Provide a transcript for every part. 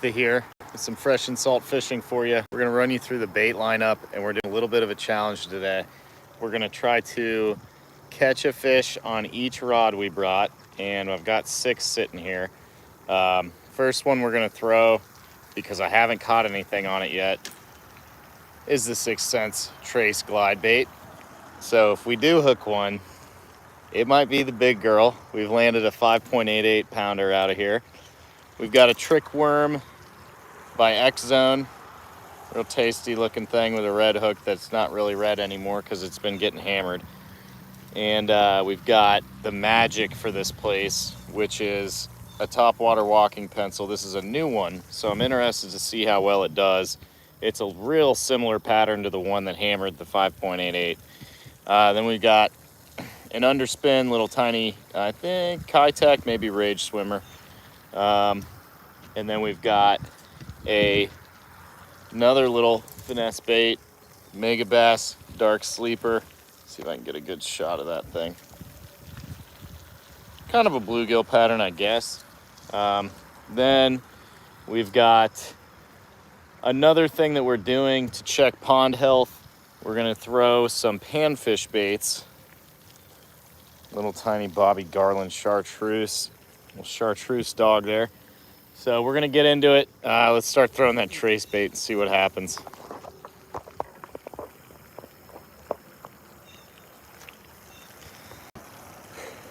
Here with some fresh and salt fishing for you. We're going to run you through the bait lineup, and we're doing a little bit of a challenge today. We're going to try to catch a fish on each rod we brought, and I've got 6 sitting here. First one we're going to throw, because I haven't caught anything on it yet, is the 6th Sense Trace glide bait. So if we do hook one, it might be the big girl. We've landed a 5.88 pounder out of here. We've got a trick worm by X Zone, real tasty looking thing with a red hook that's not really red anymore because it's been getting hammered. And we've got the magic for this place, which is a topwater walking pencil. This is a new one, so I'm interested to see how well it does. It's a real similar pattern to the one that hammered the 5.88. Then we've got an underspin, little tiny, I think, Kitech, maybe Rage Swimmer. And then we've got another little finesse bait, Megabass Dark Sleeper. See if I can get a good shot of that thing. Kind of a bluegill pattern, I guess. Then we've got another thing that we're doing to check pond health. We're gonna throw some panfish baits. Little tiny Bobby Garland chartreuse. Little chartreuse dog there. So we're gonna get into it. Let's start throwing that trace bait and see what happens.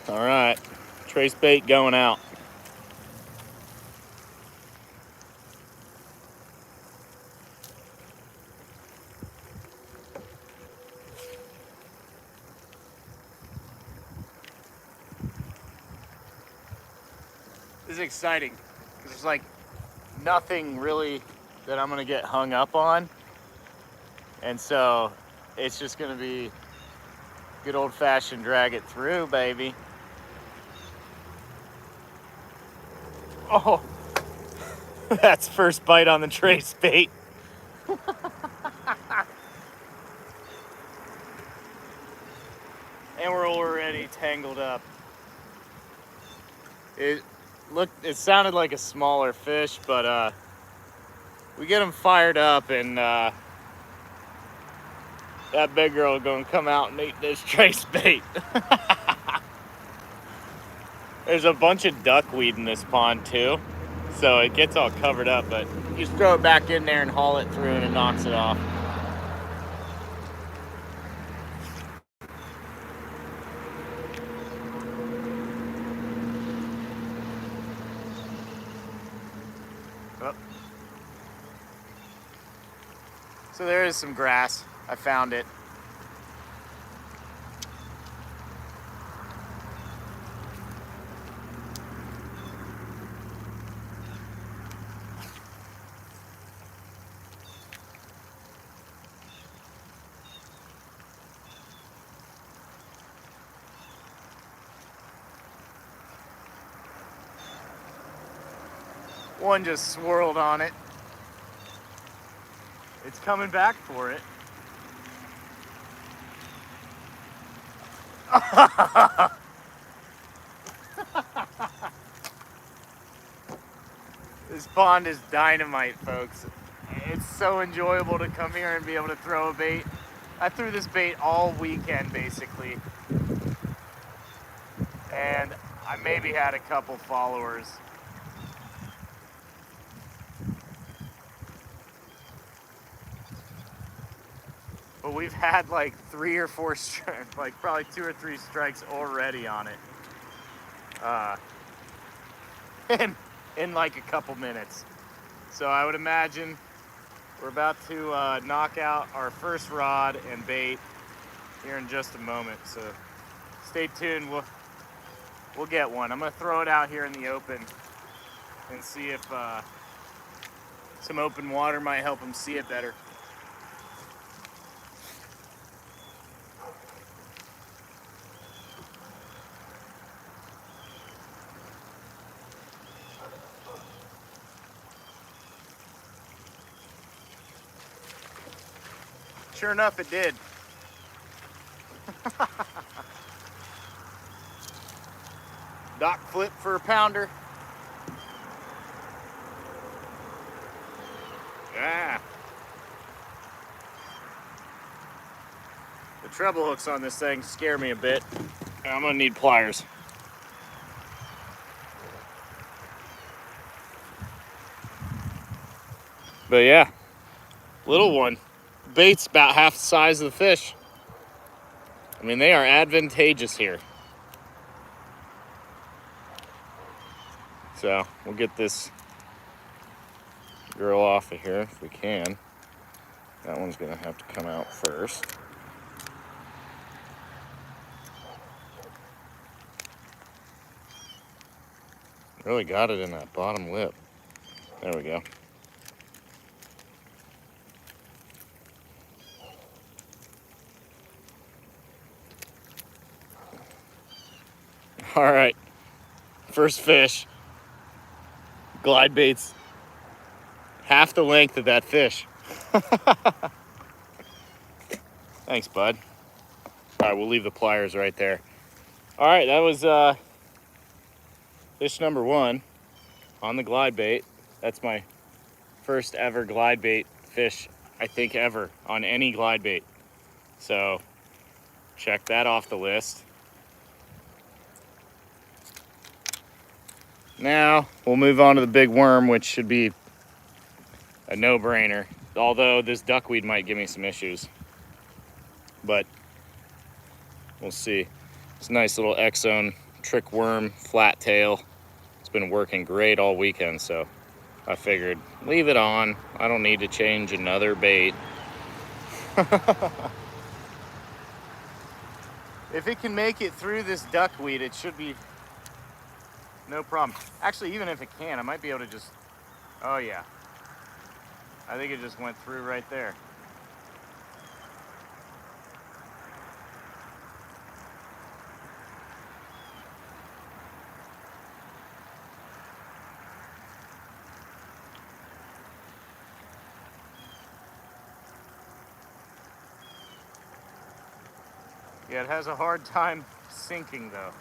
All right, trace bait going out. This is exciting because there's like nothing really that I'm gonna get hung up on, and so it's just gonna be good old-fashioned drag it through, baby. Oh, that's first bite on the trace bait. And we're already tangled up. It sounded like a smaller fish, but we get them fired up, and that big girl gonna come out and eat this trace bait. There's a bunch of duckweed in this pond too, so it gets all covered up, but you just throw it back in there and haul it through and it knocks it off. Oh. So there is some grass. I found it. One just swirled on it. It's coming back for it. This pond is dynamite, folks. It's so enjoyable to come here and be able to throw a bait. I threw this bait all weekend, basically. And I maybe had a couple followers. But we've had like 3 or 4 strikes, like probably 2 or 3 strikes already on it. In like a couple minutes. So I would imagine we're about to knock out our first rod and bait here in just a moment. So stay tuned. We'll get one. I'm gonna throw it out here in the open and see if some open water might help them see it better. Sure enough, it did. Dock flip for a pounder. Ah. The treble hooks on this thing scare me a bit. I'm gonna need pliers. But yeah, little one. Bait's about half the size of the fish. I mean, they are advantageous here. So we'll get this girl off of here if we can. That one's gonna have to come out first. Really got it in that bottom lip. There we go. All right, first fish. Glide bait's half the length of that fish. Thanks, bud. All right, we'll leave the pliers right there. All right, that was fish number one on the glide bait. That's my first ever glide bait fish, I think, ever on any glide bait. So check that off the list. Now we'll move on to the big worm, which should be a no-brainer. Although this duckweed might give me some issues, but we'll see. It's a nice little X-Zone trick worm, flat tail. It's been working great all weekend, so I figured leave it on. I don't need to change another bait. If it can make it through this duckweed, it should be no problem. Actually, even if it can, I might be able to just, oh yeah. I think it just went through right there. Yeah, it has a hard time sinking though.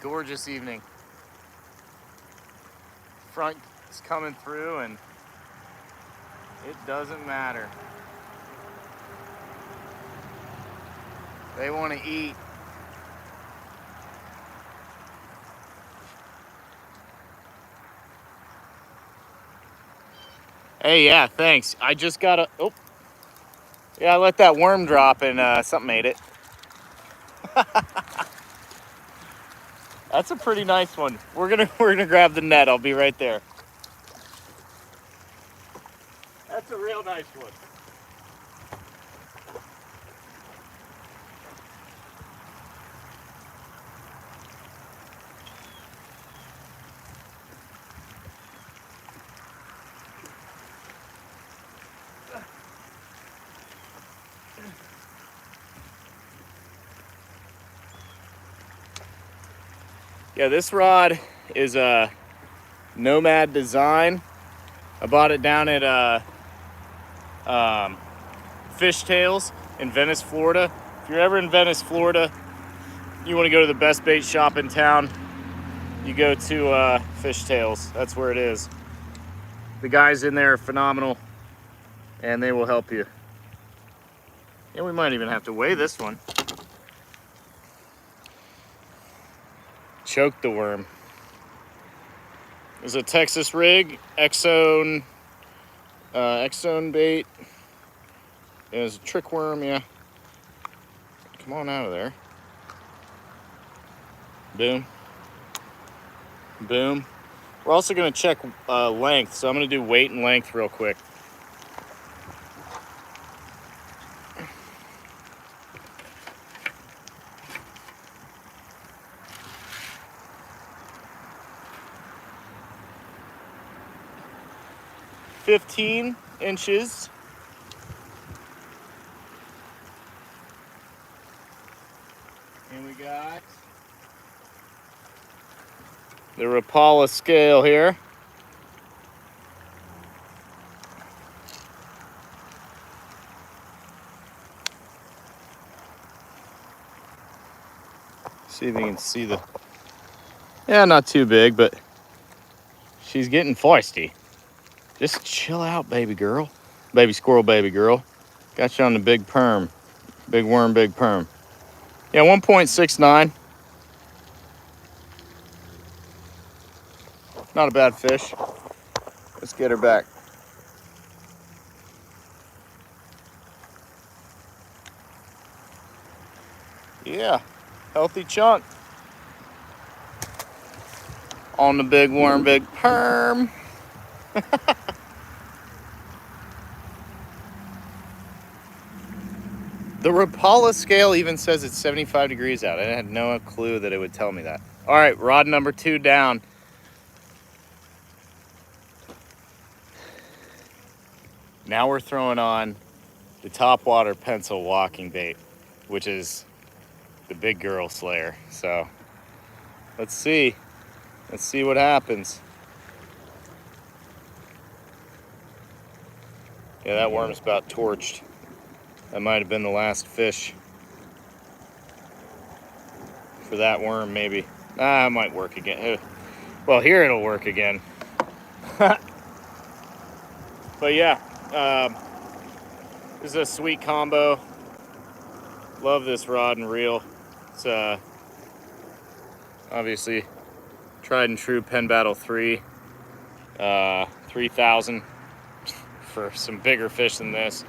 Gorgeous evening. Front is coming through and it doesn't matter. They want to eat. Hey, yeah, thanks. I just got a, oh. Yeah, I let that worm drop and something ate it. That's a pretty nice one. We're gonna grab the net. I'll be right there. That's a real nice one. Yeah, this rod is a Nomad Design. I bought it down at Fish Tales in Venice, Florida. If you're ever in Venice, Florida, you want to go to the best bait shop in town, you go to Fish Tales. That's where it is. The guys in there are phenomenal, and they will help you. Yeah, we might even have to weigh this one. Choke the worm. There's a Texas rig, X-Zone bait. There's a trick worm, yeah. Come on out of there. Boom. Boom. We're also gonna check length, so I'm gonna do weight and length real quick. "15 inches. And we got the Rapala scale here. See if you can see the, yeah, not too big, but she's getting feisty. Just chill out, baby girl. Baby squirrel, baby girl. Got you on the big perm. Big worm, big perm. Yeah, 1.69. Not a bad fish. Let's get her back. Yeah, healthy chunk. On the big worm, big perm. The Rapala scale even says it's 75 degrees out. I had no clue that it would tell me that. All right, rod number 2 down. Now we're throwing on the Topwater pencil walking bait, which is the big girl slayer. So let's see what happens. Yeah, that worm's about torched. That might have been the last fish for that worm, maybe. It might work again. Well, here it'll work again. But yeah, this is a sweet combo. Love this rod and reel. It's obviously tried and true Penn Battle 3, 3000 for some bigger fish than this.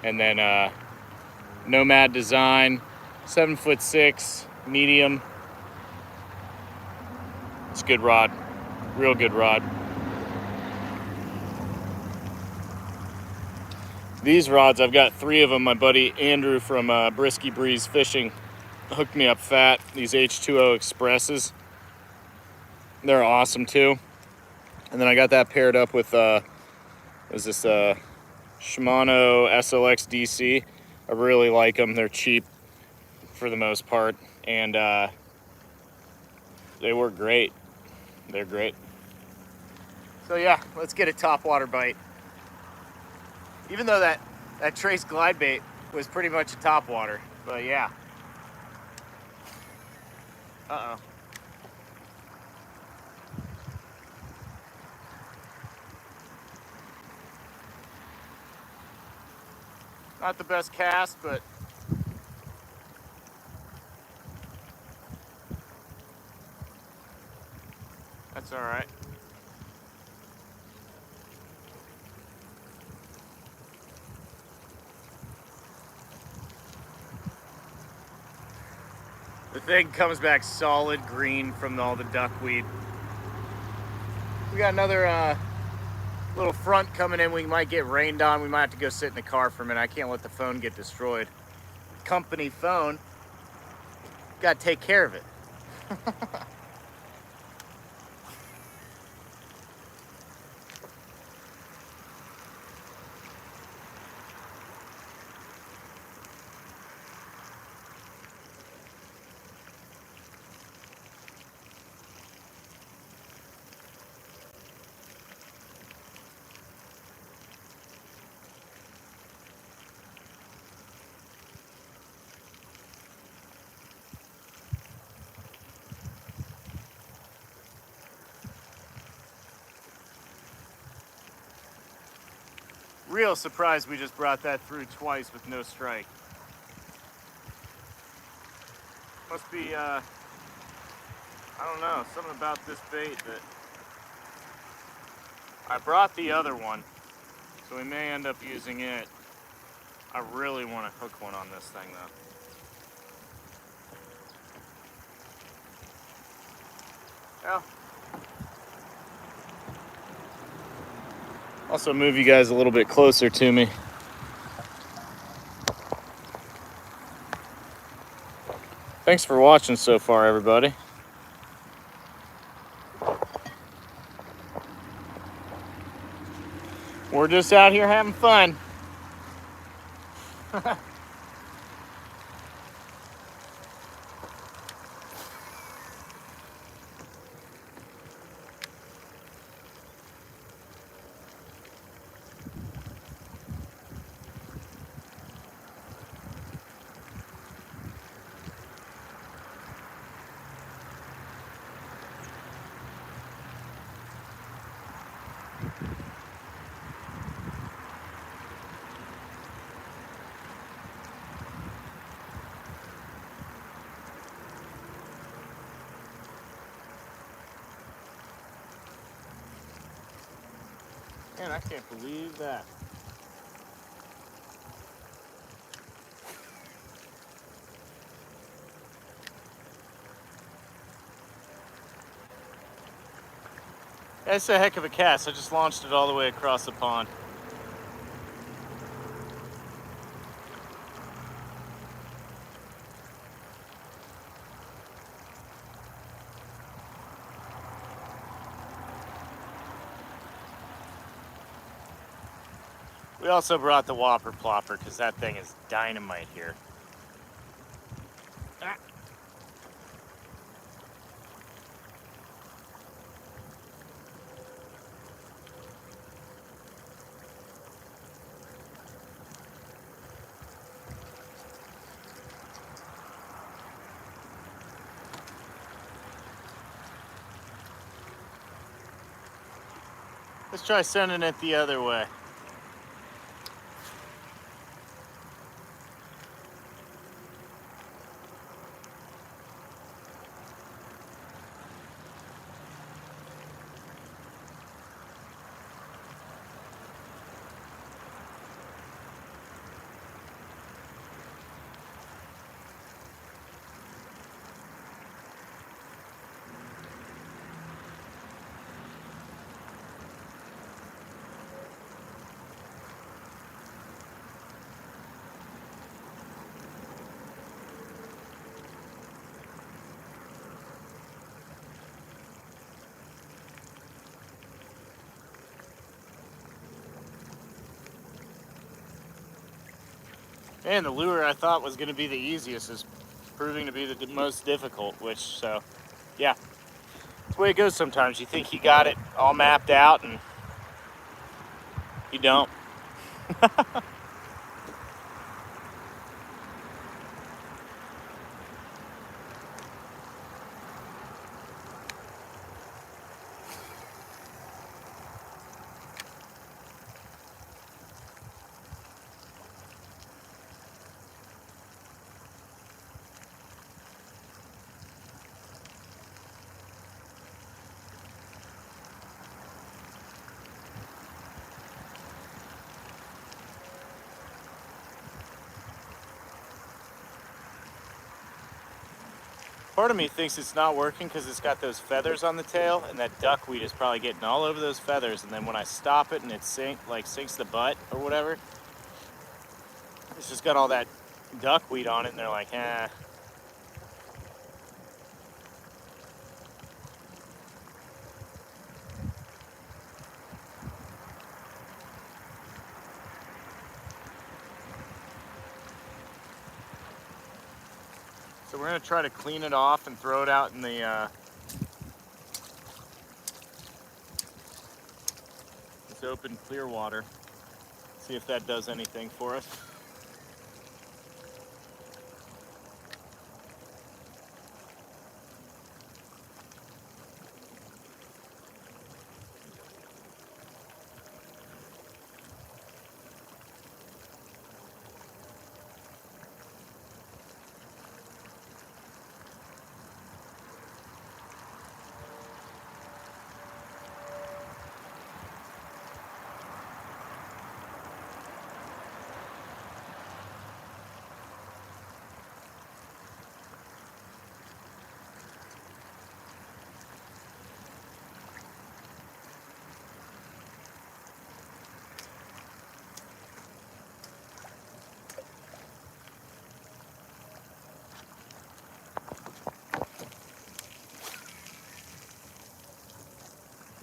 And then Nomad Design, 7'6", medium. It's a good rod, real good rod. These rods, I've got 3 of them. My buddy Andrew from Brisky Breeze Fishing hooked me up fat. These H2O Expresses. They're awesome too. And then I got that paired up with, is this Shimano SLX DC. I really like them. They're cheap for the most part. And they work great. They're great. So yeah, let's get a topwater bite. Even though that Trace glide bait was pretty much a topwater, but yeah. Uh-oh. Not the best cast, but that's all right. The thing comes back solid green from all the duckweed. We got another little front coming in. We might get rained on. We might have to go sit in the car for a minute. I can't let the phone get destroyed. Company phone. Got to take care of it. Real surprised we just brought that through twice with no strike. Must be, I don't know, something about this bait that... I brought the other one, so we may end up using it. I really want to hook one on this thing though. Yeah. Also move you guys a little bit closer to me. Thanks for watching so far, everybody. We're just out here having fun. Man, I can't believe that. That's a heck of a cast. I just launched it all the way across the pond. We also brought the Whopper Plopper because that thing is dynamite here. Ah. Let's try sending it the other way. And the lure I thought was going to be the easiest is proving to be the most difficult, which, so, yeah. That's the way it goes sometimes. You think you got it all mapped out, and you don't. Part of me thinks it's not working because it's got those feathers on the tail, and that duckweed is probably getting all over those feathers. And then when I stop it and it sinks the butt or whatever, it's just got all that duckweed on it, and they're like, eh. So we're gonna try to clean it off and throw it out in the this open clear water. See if that does anything for us.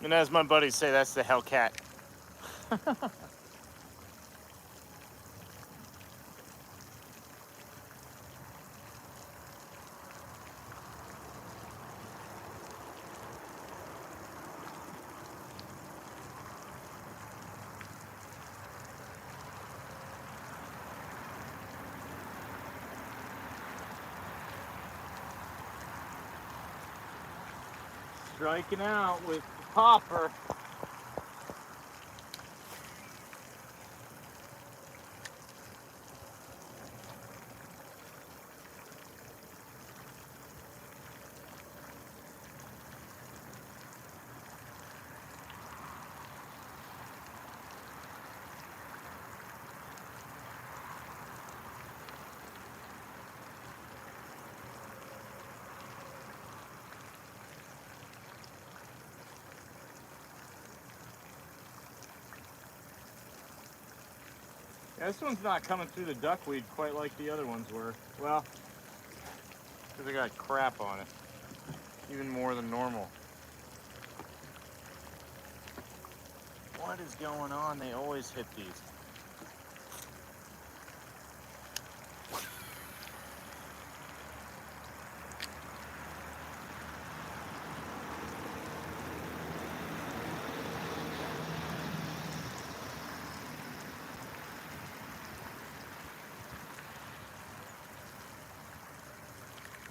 And as my buddies say, that's the Hellcat. Striking out with the popper. Yeah, this one's not coming through the duckweed quite like the other ones were. Well, because I got crap on it. Even more than normal. What is going on? They always hit these.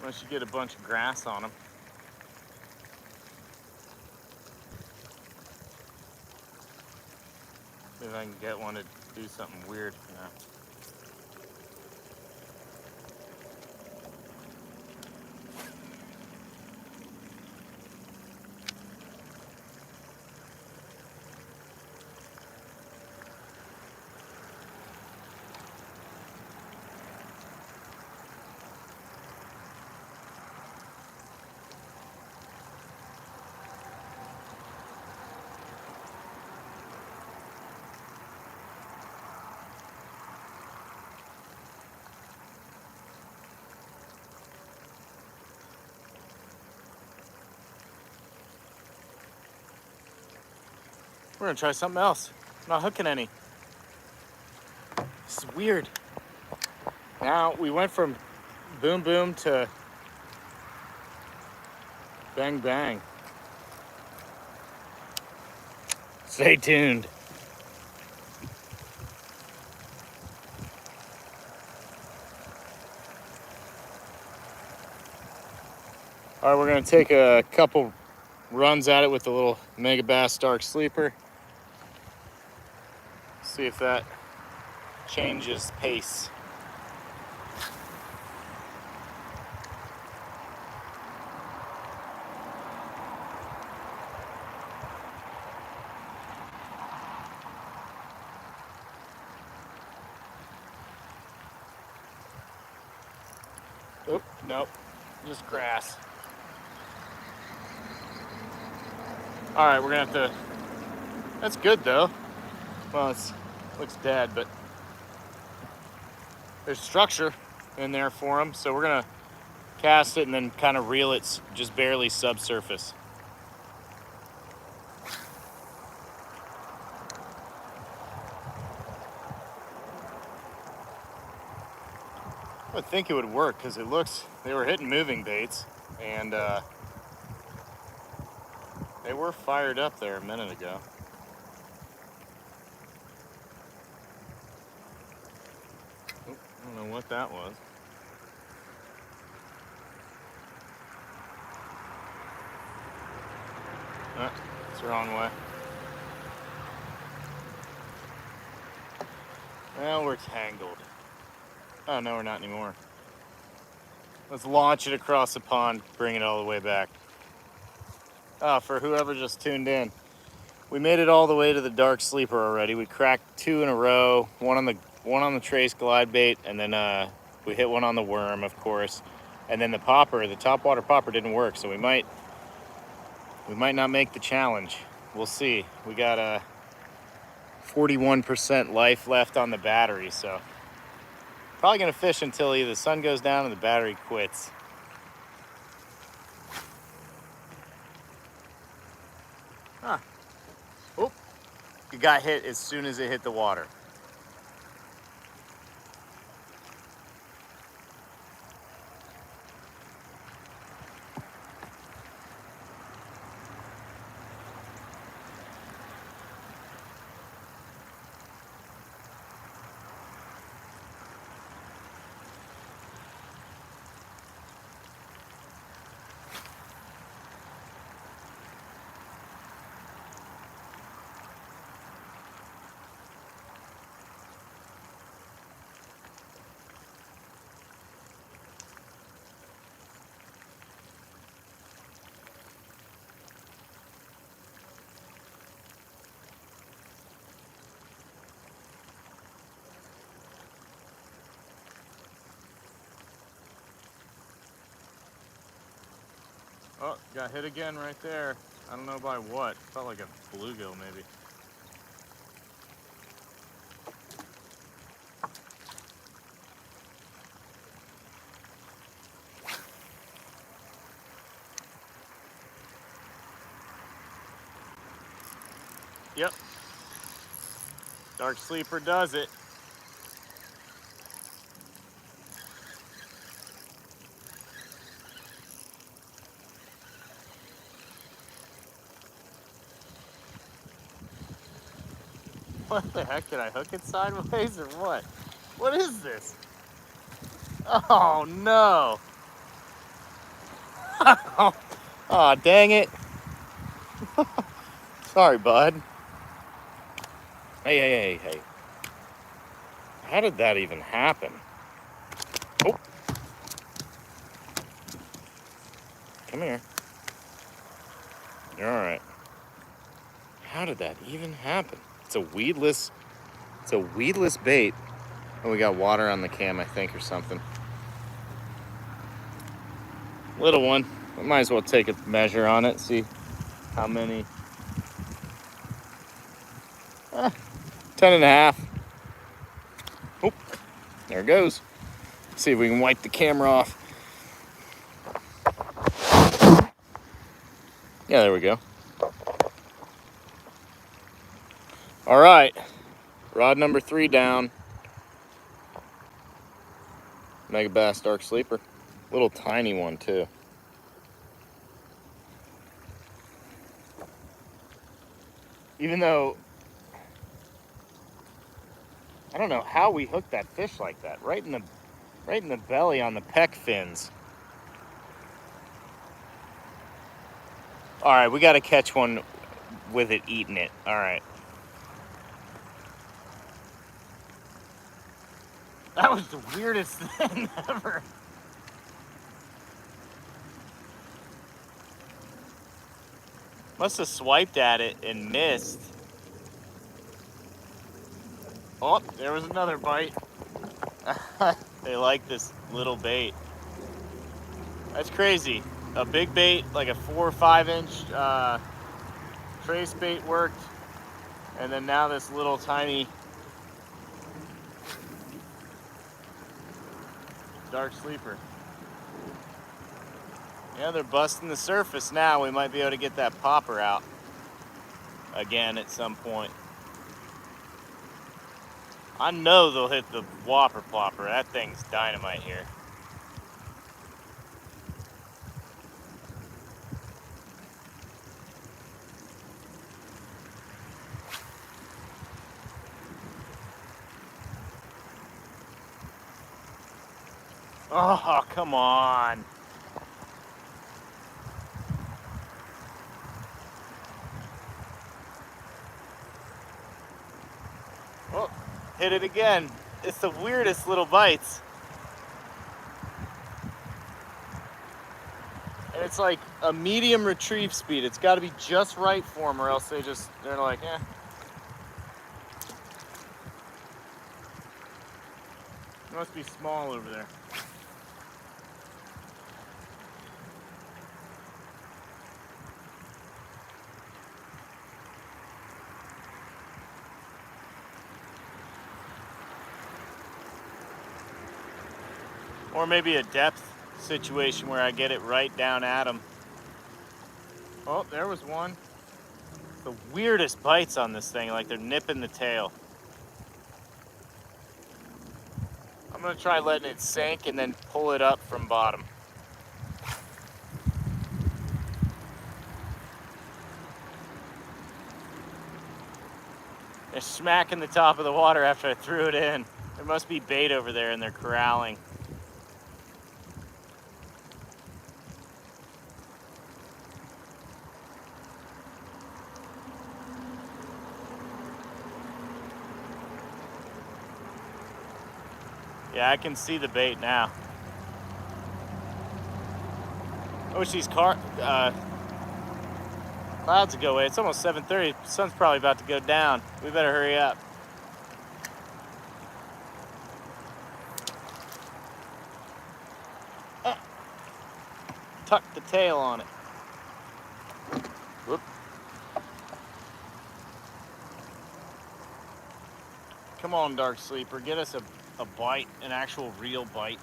Unless you get a bunch of grass on them. See if I can get one to do something weird. We're gonna try something else. I'm not hooking any. This is weird. Now we went from boom boom to bang bang. Stay tuned. All right, we're gonna take a couple runs at it with the little Megabass Dark Sleeper. See if that changes pace. Oop, nope, just grass. All right, we're gonna have to, that's good though. Well, it looks dead, but there's structure in there for them. So we're gonna cast it and then kind of reel it just barely subsurface. I would think it would work because it looks, they were hitting moving baits and they were fired up there a minute ago. Oop, I don't know what that was. It's the wrong way. Well, we're tangled. Oh, no, we're not anymore. Let's launch it across the pond, bring it all the way back. For whoever just tuned in, we made it all the way to the Dark Sleeper already. We cracked 2 in a row, one on the Trace glide bait, and then we hit one on the worm, of course. And then the popper, the topwater popper didn't work, so we might not make the challenge. We'll see. We got a 41% life left on the battery, so probably gonna fish until either the sun goes down or the battery quits. Oop, it got hit as soon as it hit the water. Oh, got hit again right there. I don't know by what. Felt like a bluegill maybe. Yep. Dark Sleeper does it. What the heck? Did I hook it sideways or what? What is this? Oh no. Oh, dang it. Sorry, bud. Hey. How did that even happen? Oh. Come here. You're all right. How did that even happen? It's a weedless bait. Oh, we got water on the cam, I think, or something. Little one. We might as well take a measure on it, see how many. 10 and a half. Oh, there it goes. See if we can wipe the camera off. Yeah, there we go. All right, rod number 3 down. Megabass Dark Sleeper. Little tiny one too. Even though, I don't know how we hooked that fish like that. Right in the belly on the pec fins. All right, we got to catch one with it eating it. All right. That was the weirdest thing ever. Must have swiped at it and missed. Oh, there was another bite. They like this little bait. That's crazy. A big bait, like a 4 or 5 inch trace bait worked. And then now this little tiny Dark Sleeper. Yeah, they're busting the surface now. We might be able to get that popper out again at some point. I know they'll hit the whopper plopper. That thing's dynamite here. Oh, come on. Oh, hit it again. It's the weirdest little bites. And it's like a medium retrieve speed. It's got to be just right for them, or else they're like, eh. It must be small over there. Or maybe a depth situation where I get it right down at them. Oh, there was one. The weirdest bites on this thing, like they're nipping the tail. I'm gonna try letting it sink and then pull it up from bottom. They're smacking the top of the water after I threw it in. There must be bait over there and they're corralling. Yeah, I can see the bait now. I wish these clouds would go away. It's almost 7:30. The sun's probably about to go down. We better hurry up. Tuck the tail on it. Whoop. Come on, Dark Sleeper. Get us a bite, an actual real bite.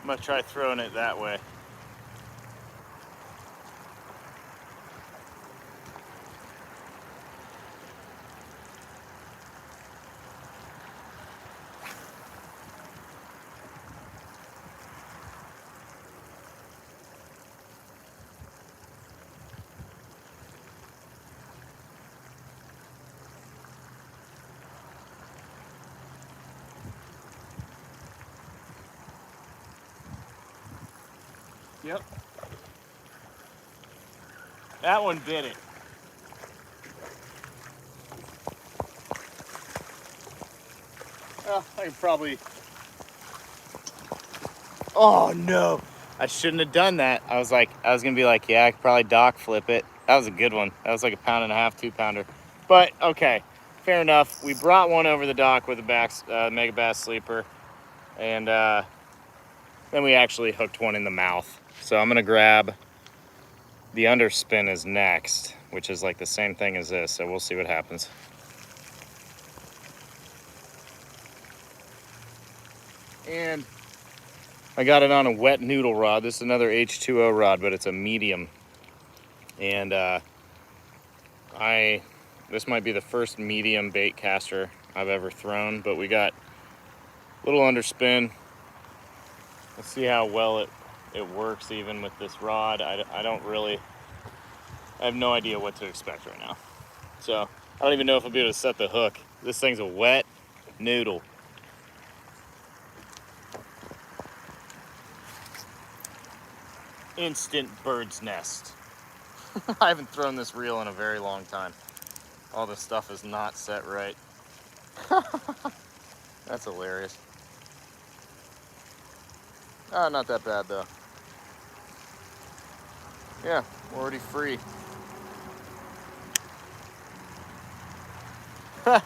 I'm gonna try throwing it that way. Yep. That one bit it. Well, I could probably... Oh no, I shouldn't have done that. I was gonna be like, yeah, I could probably dock flip it. That was a good one. That was like 1.5 pound, 2 pounder. But okay, fair enough. We brought one over the dock with a Mega Bass Sleeper, and then we actually hooked one in the mouth. So I'm gonna grab the underspin is next, which is like the same thing as this. So we'll see what happens. And I got it on a wet noodle rod. This is another H2O rod, but it's a medium. And this might be the first medium bait caster I've ever thrown, but we got a little underspin. Let's see how well it works even with this rod. I have no idea what to expect right now. So I don't even know if I'll be able to set the hook. This thing's a wet noodle. Instant bird's nest. I haven't thrown this reel in a very long time. All this stuff is not set right. That's hilarious. Oh, not that bad though. Yeah, we're already free. Oh.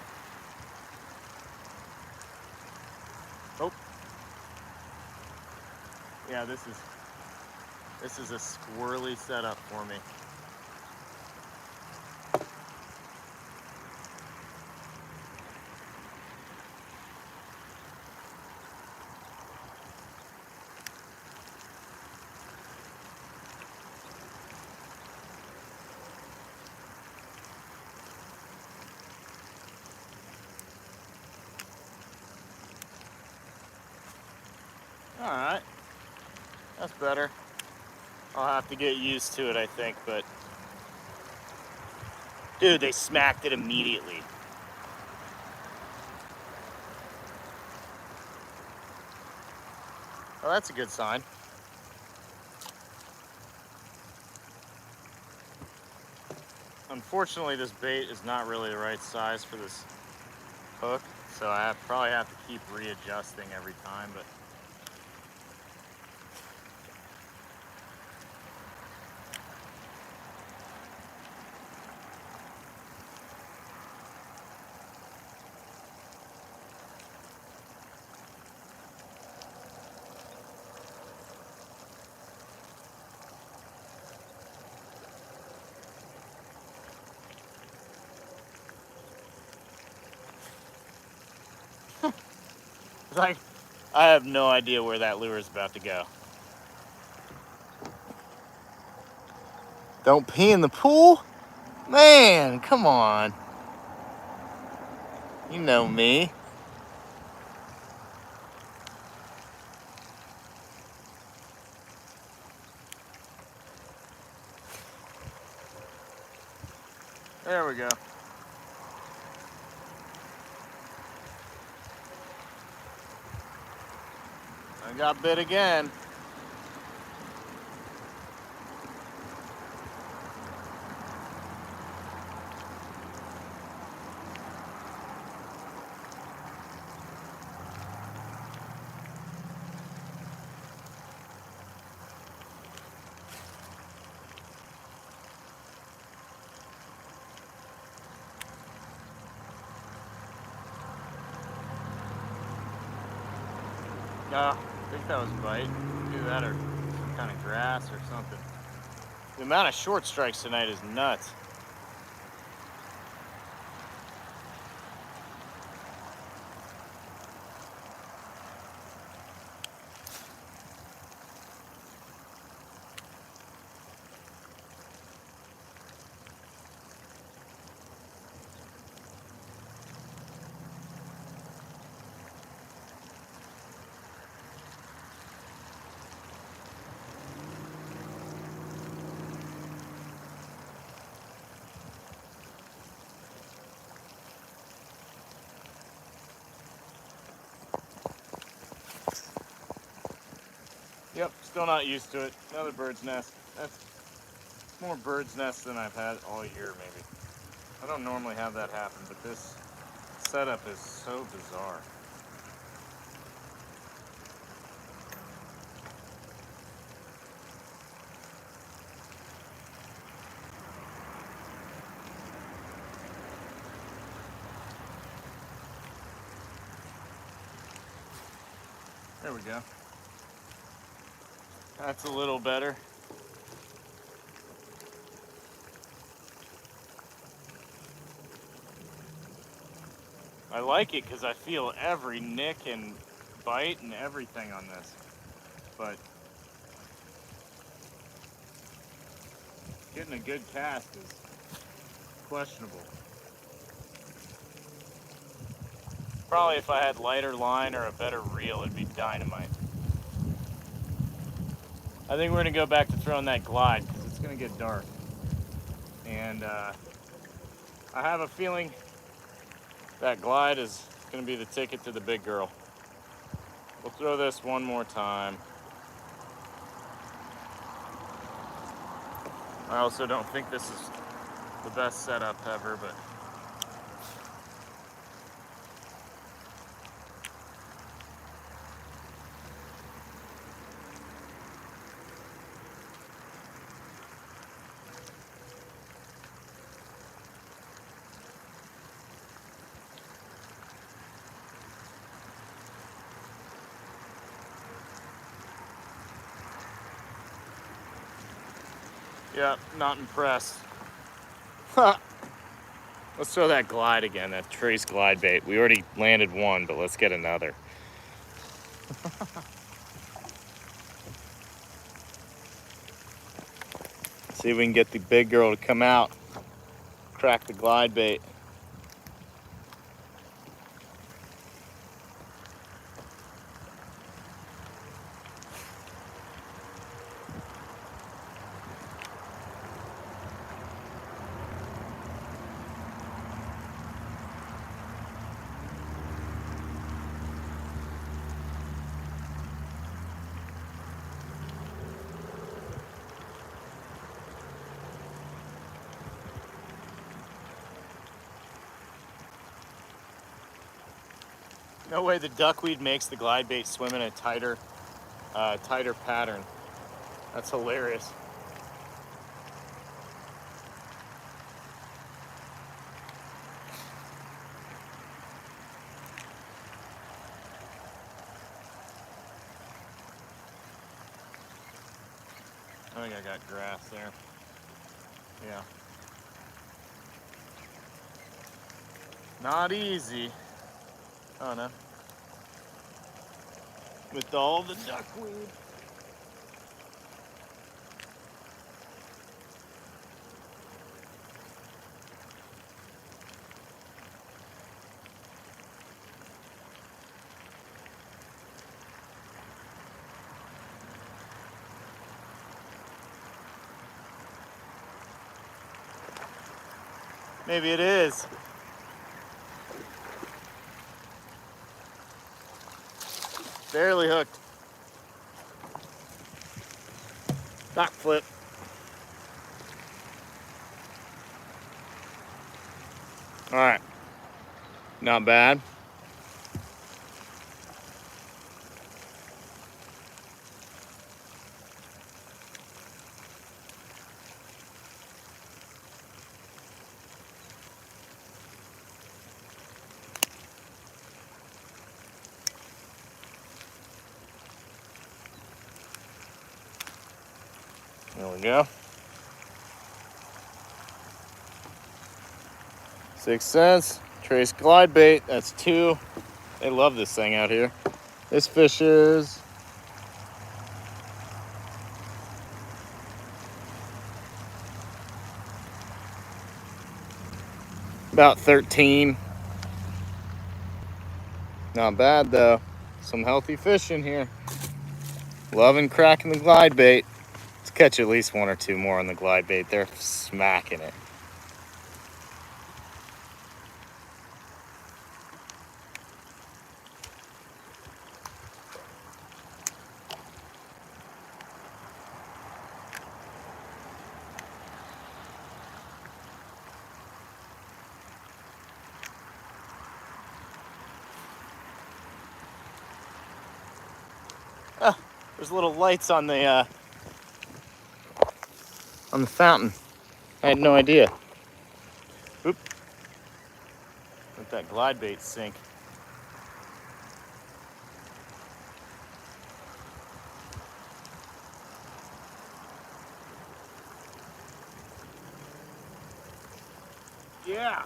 Yeah, this is a squirrely setup for me. All right, that's better. I'll have to get used to it, I think, but dude, they smacked it immediately. Well, that's a good sign. Unfortunately, this bait is not really the right size for this hook, so I probably have to keep readjusting every time, but like, I have no idea where that lure is about to go. Don't pee in the pool? Man, come on. You know me. There we go. I got bit again. I think that was a bite. Do that or some kind of grass or something. The amount of short strikes tonight is nuts. Still not used to it. Another bird's nest. That's more bird's nest than I've had all year, maybe. I don't normally have that happen, but this setup is so bizarre. There we go. That's a little better. I like it because I feel every nick and bite and everything on this, but getting a good cast is questionable. Probably if I had lighter line or a better reel, it'd be dynamite. I think we're gonna go back to throwing that glide because it's gonna get dark. And I have a feeling that glide is gonna be the ticket to the big girl. We'll throw this one more time. I also don't think this is the best setup ever, but yeah, not impressed. Let's throw that glide again, that trace glide bait. We already landed one, but let's get another. See if we can get the big girl to come out, crack the glide bait. No way the duckweed makes the glide bait swim in a tighter pattern. That's hilarious. I think I got grass there. Yeah. Not easy. Oh no. With all the duckweed. Maybe it is. Barely hooked. Back flip. All right. Not bad. There we go. 6 cents. Trace glide bait. That's 2. They love this thing out here. This fish is about 13. Not bad though. Some healthy fish in here. Loving cracking the glide bait. Let's catch at least 1 or 2 more on the glide bait. They're smacking it. There's little lights on the fountain. I had no idea. Oop. Let that glide bait sink. Yeah.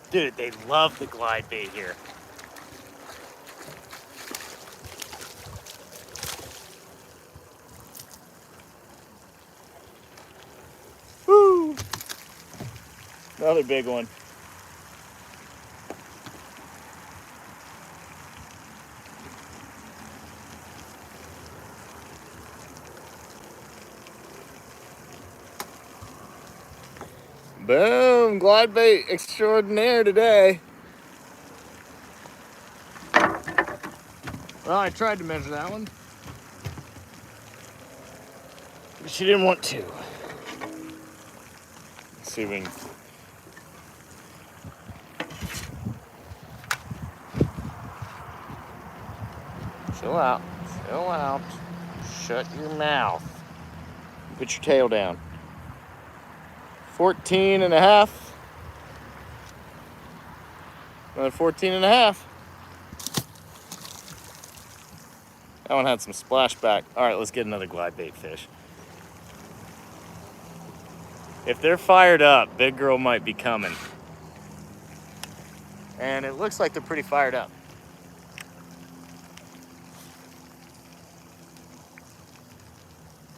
Dude, they love the glide bait here. Woo! Another big one. Boom! Glide bait extraordinaire today. Well, I tried to measure that one, but she didn't want to. Let's see if we can. Chill out. Chill out. Shut your mouth. Put your tail down. 14 and a half. Another 14 and a half. That one had some splashback. All right, let's get another glide bait fish. If they're fired up, big girl might be coming. And it looks like they're pretty fired up.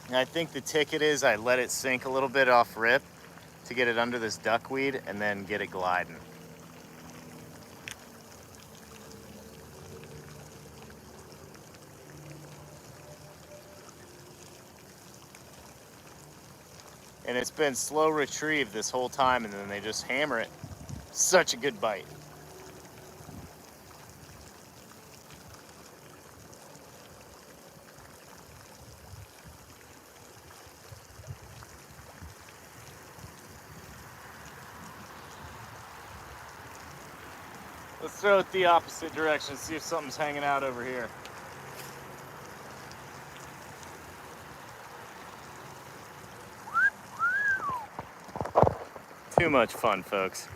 And I think the ticket is I let it sink a little bit off rip to get it under this duckweed and then get it gliding. And it's been slow retrieve this whole time, and then they just hammer it. Such a good bite. Let's throw it the opposite direction, see if something's hanging out over here. Too much fun, folks.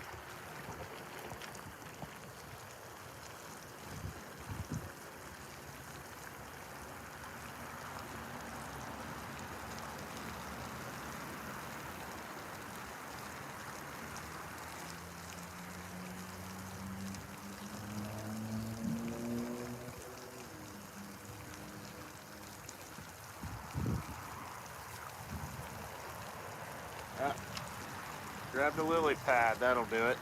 Grab the lily pad, that'll do it.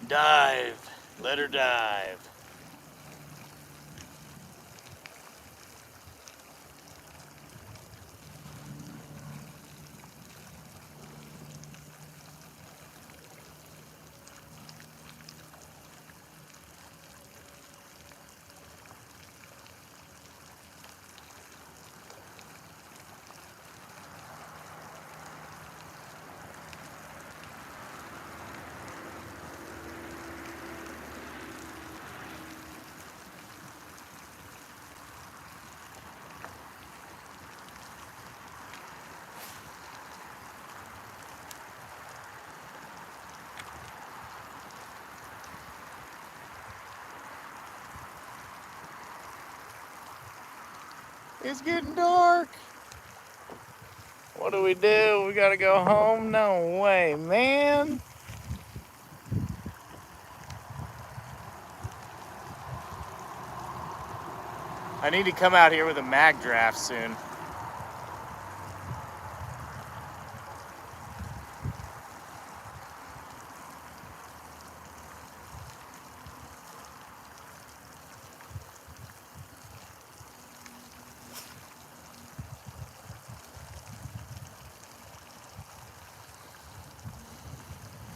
Dive, let her dive. It's getting dark. What do? We gotta go home? No way, man. I need to come out here with a mag draft soon.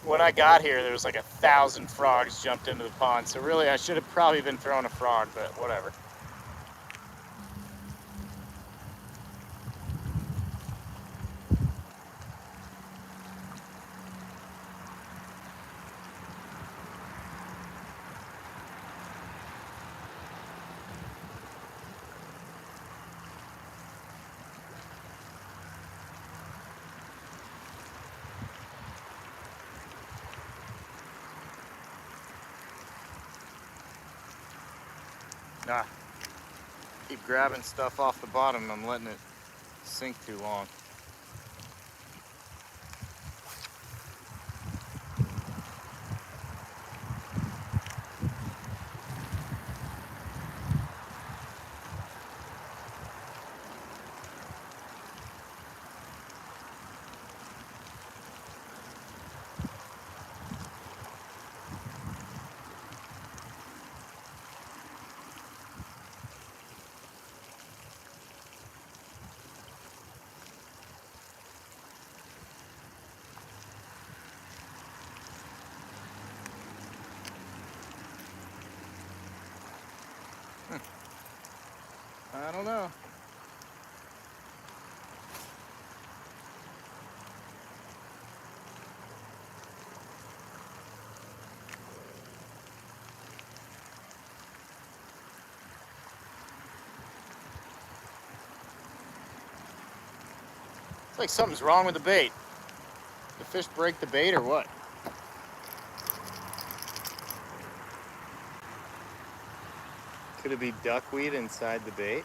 When I got here, there was like 1,000 frogs jumped into the pond. So really, I should have probably been throwing a frog, but whatever. Ah, keep grabbing stuff off the bottom. I'm letting it sink too long. I don't know. It's like something's wrong with the bait. The fish break the bait or what? Could it be duckweed inside the bait?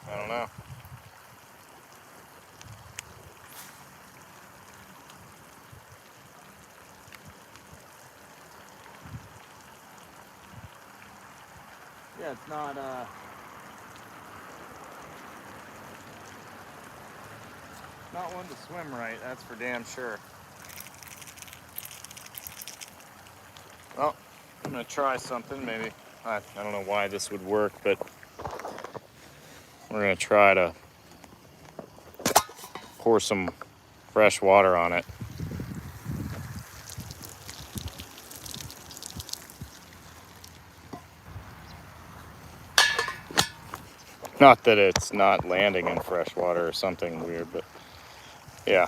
I don't know. Yeah, it's not one to swim right, that's for damn sure. Well, I'm gonna try something, maybe. I don't know why this would work, but we're gonna try to pour some fresh water on it. Not that it's not landing in fresh water or something weird, but yeah.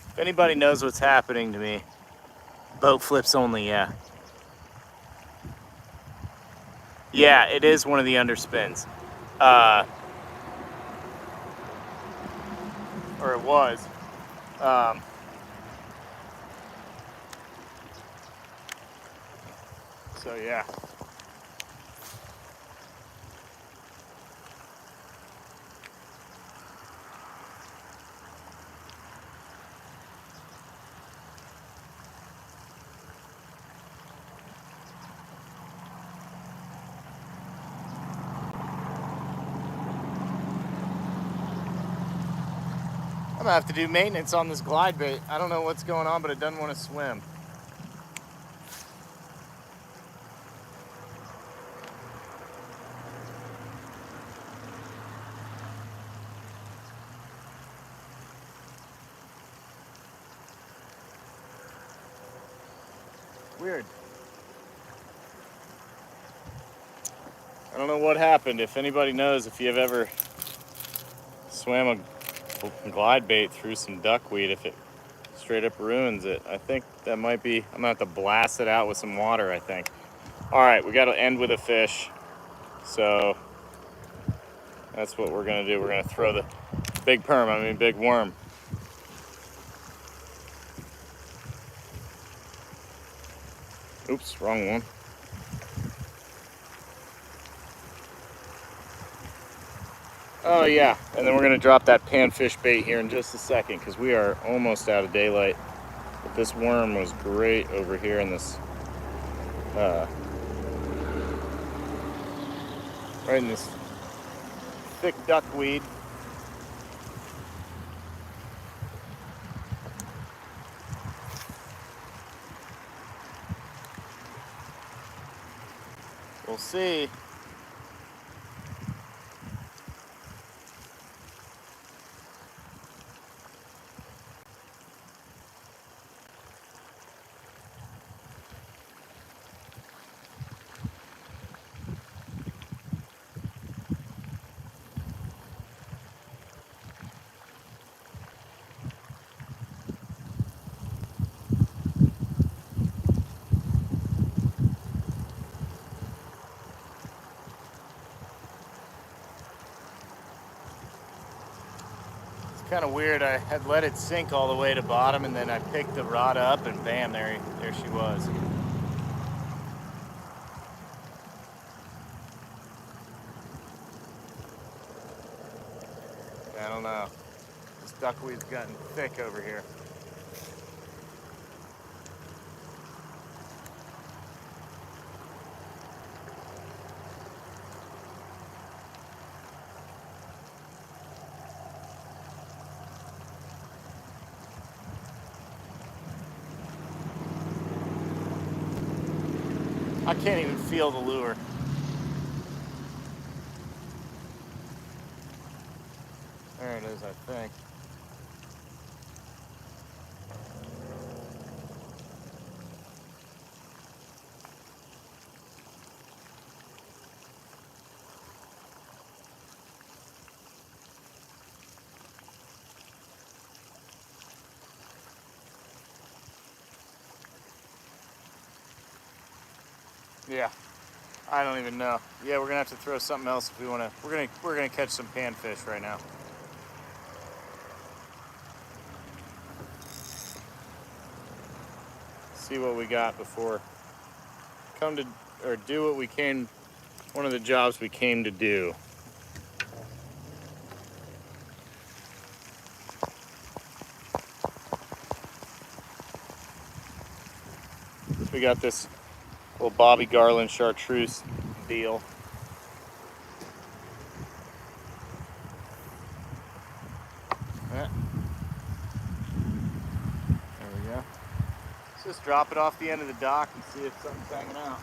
If anybody knows what's happening to me, boat flips only, yeah. Yeah, it is one of the underspins. Or it was. So yeah. I'm gonna have to do maintenance on this glide bait. I don't know what's going on, but it doesn't want to swim. Weird. I don't know what happened. If anybody knows, if you've ever swam a glide bait through some duckweed, if it straight up ruins it, I think that might be, I'm gonna have to blast it out with some water, I think. All right, we gotta end with a fish. So that's what we're gonna do. We're gonna throw the big big worm. Oops, wrong one. Oh yeah, and then we're gonna drop that panfish bait here in just a second because we are almost out of daylight. But this worm was great over here in this, right in this thick duckweed. We'll see. kind of weird. I had let it sink all the way to bottom, and then I picked the rod up, and bam, there she was. I don't know. This duckweed's gotten thick over here. I can't even feel the lure. There it is, I think. Yeah, I don't even know. Yeah, we're gonna have to throw something else if we wanna. We're gonna catch some panfish right now. See what we got before come to or do what we came. One of the jobs we came to do. We got this little Bobby Garland chartreuse deal. There we go. Let's just drop it off the end of the dock and see if something's hanging out.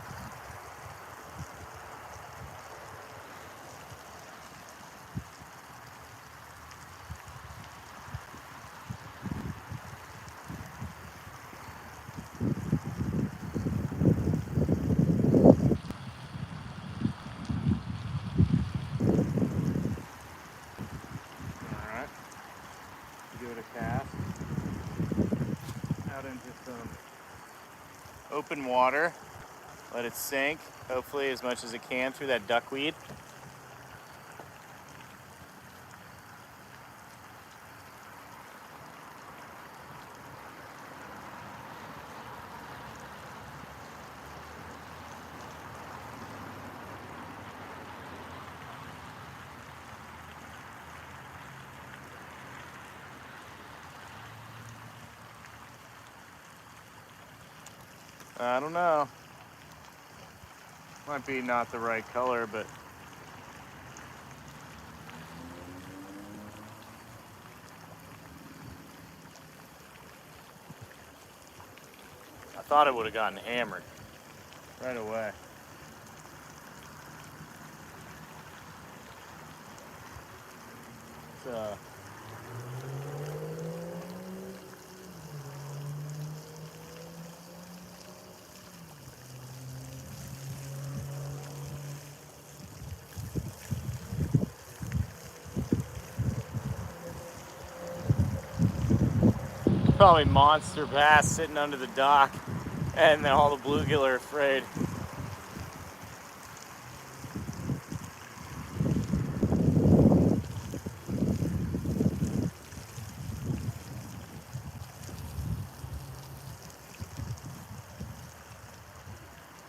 Alright. Give it a cast. Out into some open water. Let it sink, hopefully as much as it can through that duckweed. I don't know. Might be not the right color, but I thought it would have gotten hammered right away. It's, probably monster bass sitting under the dock, and then all the bluegill are afraid.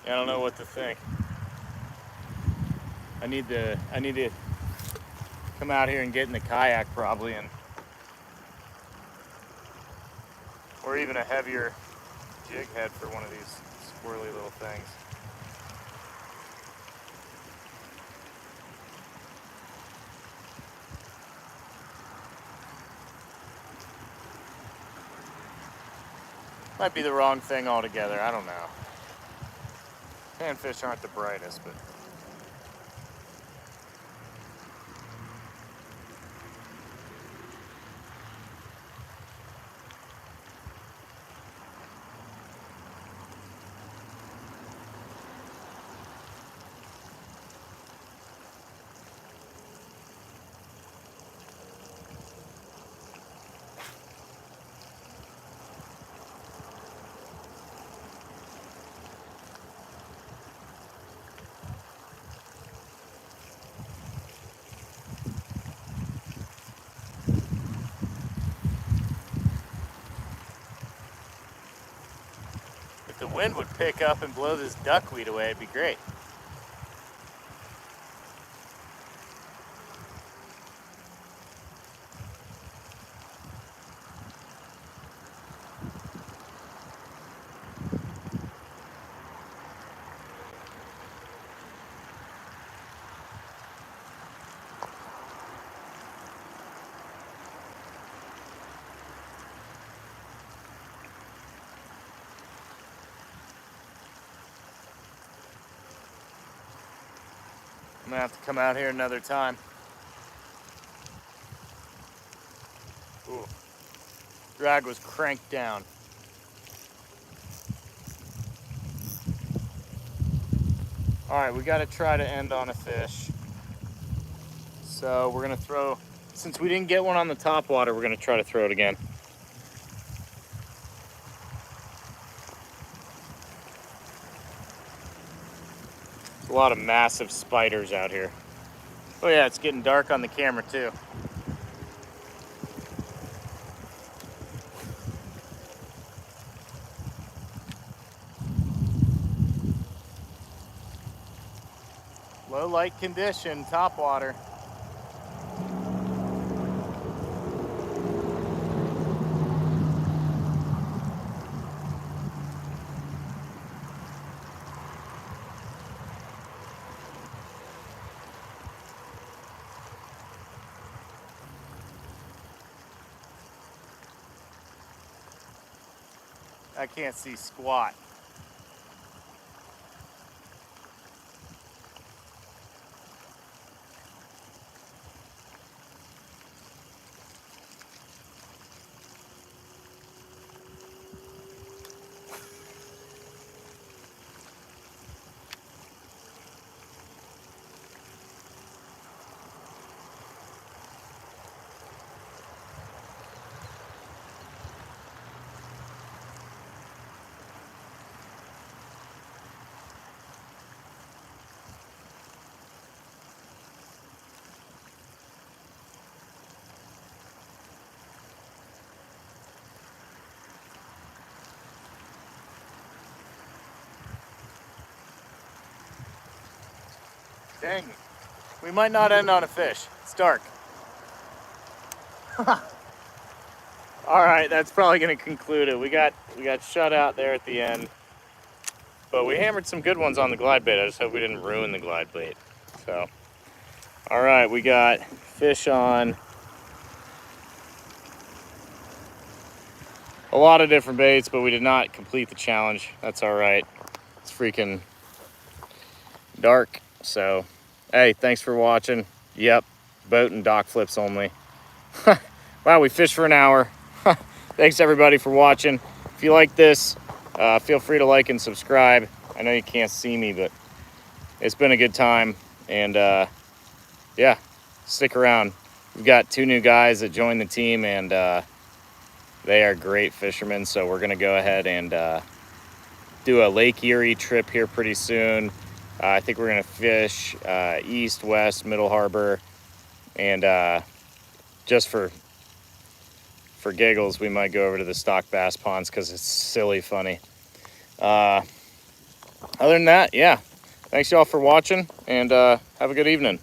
I don't know what to think. I need to come out here and get in the kayak probably, and or even a heavier jig head for one of these squirrely little things. Might be the wrong thing altogether, I don't know. Panfish aren't the brightest, but the wind would pick up and blow this duckweed away, it'd be great. I'm gonna have to come out here another time. Ooh. Drag was cranked down. All right, we gotta try to end on a fish. So we're gonna throw, since we didn't get one on the top water, we're gonna try to throw it again. There's a lot of massive spiders out here. Oh yeah, it's getting dark on the camera too. Low light condition, top water. I can't see squat. Dang, we might not end on a fish. It's dark. All right, that's probably gonna conclude it. We got shut out there at the end, but we hammered some good ones on the glide bait. I just hope we didn't ruin the glide bait. So, all right, we got fish on a lot of different baits, but we did not complete the challenge. That's all right. It's freaking dark. So, hey, thanks for watching. Yep, boat and dock flips only. Wow, we fished for an hour. Thanks everybody for watching. If you like this, feel free to like and subscribe. I know you can't see me, but it's been a good time. And yeah, stick around. We've got 2 new guys that joined the team, and they are great fishermen. So we're gonna go ahead and do a Lake Erie trip here pretty soon. I think we're gonna fish east, west, Middle Harbor, and just for giggles, we might go over to the stock bass ponds because it's silly funny. Other than that, yeah, thanks y'all for watching, and have a good evening.